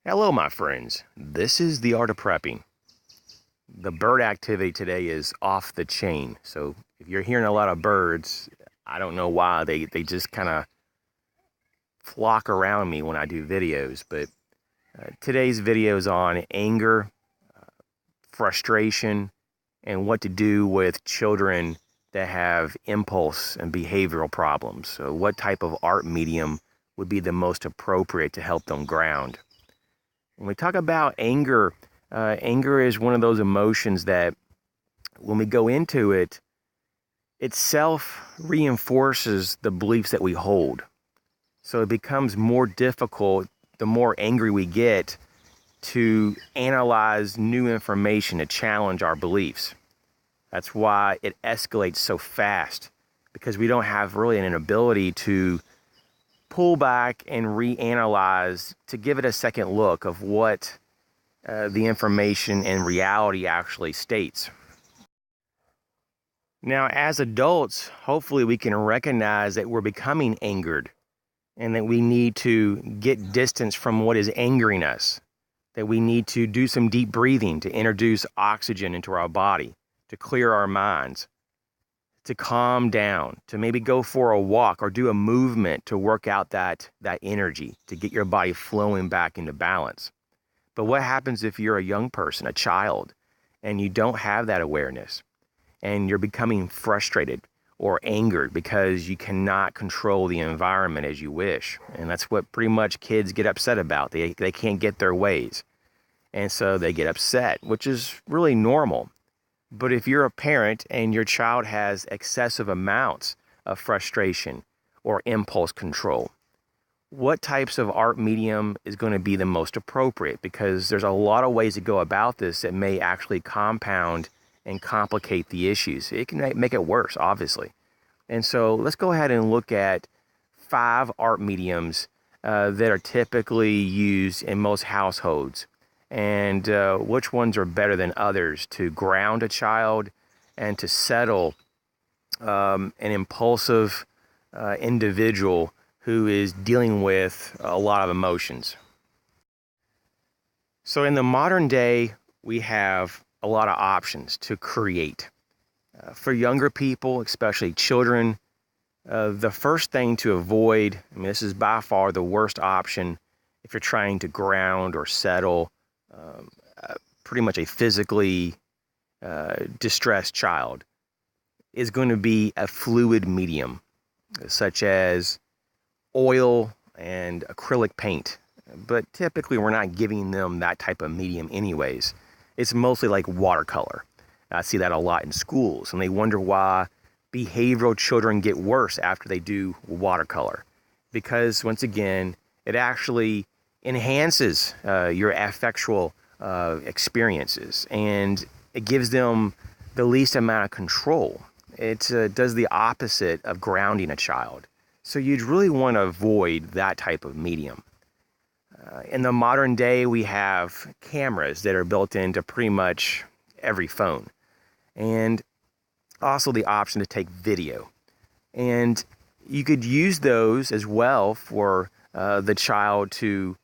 Hello, my friends. This is the art of prepping. The bird activity today is off the chain. So if you're hearing a lot of birds, I don't know why they just kind of flock around me when I do videos. But today's video is on anger, frustration, and what to do with children that have impulse and behavioral problems. So what type of art medium would be the most appropriate to help them ground? When we talk about anger, anger is one of those emotions that when we go into it, itself reinforces the beliefs that we hold. So it becomes more difficult the more angry we get to analyze new information to challenge our beliefs. That's why it escalates so fast, because we don't have really an ability to pull back and reanalyze to give it a second look of what the information and reality actually states. Now, as adults, hopefully we can recognize that we're becoming angered and that we need to get distance from what is angering us, that we need to do some deep breathing to introduce oxygen into our body, to clear our minds, to calm down, to maybe go for a walk or do a movement to work out that energy, to get your body flowing back into balance. But what happens if you're a young person, a child, and you don't have that awareness and you're becoming frustrated or angered because you cannot control the environment as you wish? And that's what pretty much kids get upset about. They can't get their ways. And so they get upset, which is really normal. But if you're a parent and your child has excessive amounts of frustration or impulse control, what types of art medium is going to be the most appropriate? Because there's a lot of ways to go about this that may actually compound and complicate the issues. It can make it worse, obviously. And so let's go ahead and look at 5 art mediums that are typically used in most households, and which ones are better than others to ground a child and to settle an impulsive individual who is dealing with a lot of emotions. So in the modern day, we have a lot of options to create. For younger people, especially children, the first thing to avoid, I mean, this is by far the worst option if you're trying to ground or settle pretty much a physically distressed child, is going to be a fluid medium, such as oil and acrylic paint. But typically we're not giving them that type of medium anyways. It's mostly like watercolor. I see that a lot in schools, and they wonder why behavioral children get worse after they do watercolor. Because once again, it actually enhances your affectual experiences, and it gives them the least amount of control. It does the opposite of grounding a child. So you'd really want to avoid that type of medium. In the modern day, we have cameras that are built into pretty much every phone, and also the option to take video. And you could use those as well for the child to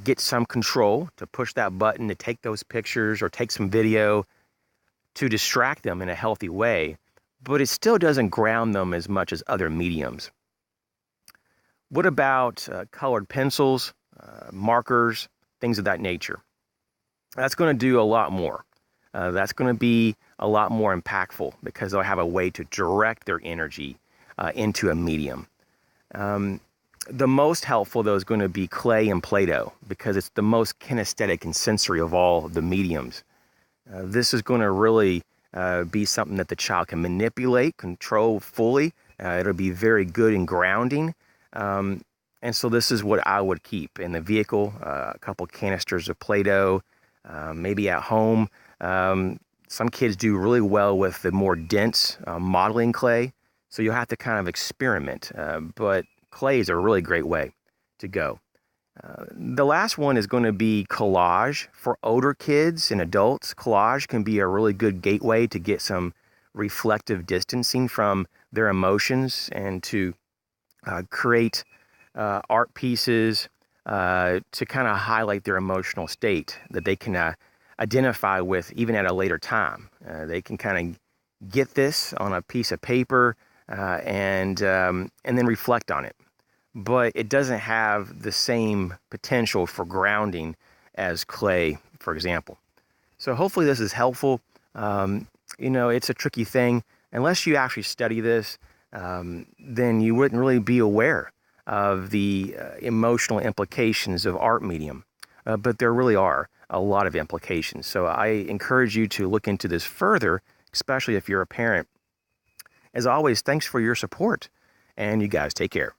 get some control, to push that button to take those pictures or take some video to distract them in a healthy way, but it still doesn't ground them as much as other mediums. What about colored pencils, markers, things of that nature? That's going to do a lot more. That's going to be a lot more impactful because they'll have a way to direct their energy into a medium. The most helpful, though, is going to be clay and Play-Doh, because it's the most kinesthetic and sensory of all the mediums. This is going to really be something that the child can manipulate, control fully. It'll be very good in grounding. And so this is what I would keep in the vehicle, a couple canisters of Play-Doh, maybe at home. Some kids do really well with the more dense modeling clay, so you'll have to kind of experiment, but clay is a really great way to go. The last one is going to be collage. For older kids and adults, collage can be a really good gateway to get some reflective distancing from their emotions and to create art pieces to kind of highlight their emotional state that they can identify with even at a later time. They can kind of get this on a piece of paper and then reflect on it. But it doesn't have the same potential for grounding as clay, for example. So hopefully this is helpful. It's a tricky thing. Unless you actually study this, then you wouldn't really be aware of the emotional implications of art medium. But there really are a lot of implications. So I encourage you to look into this further, especially if you're a parent. As always, thanks for your support, and you guys take care.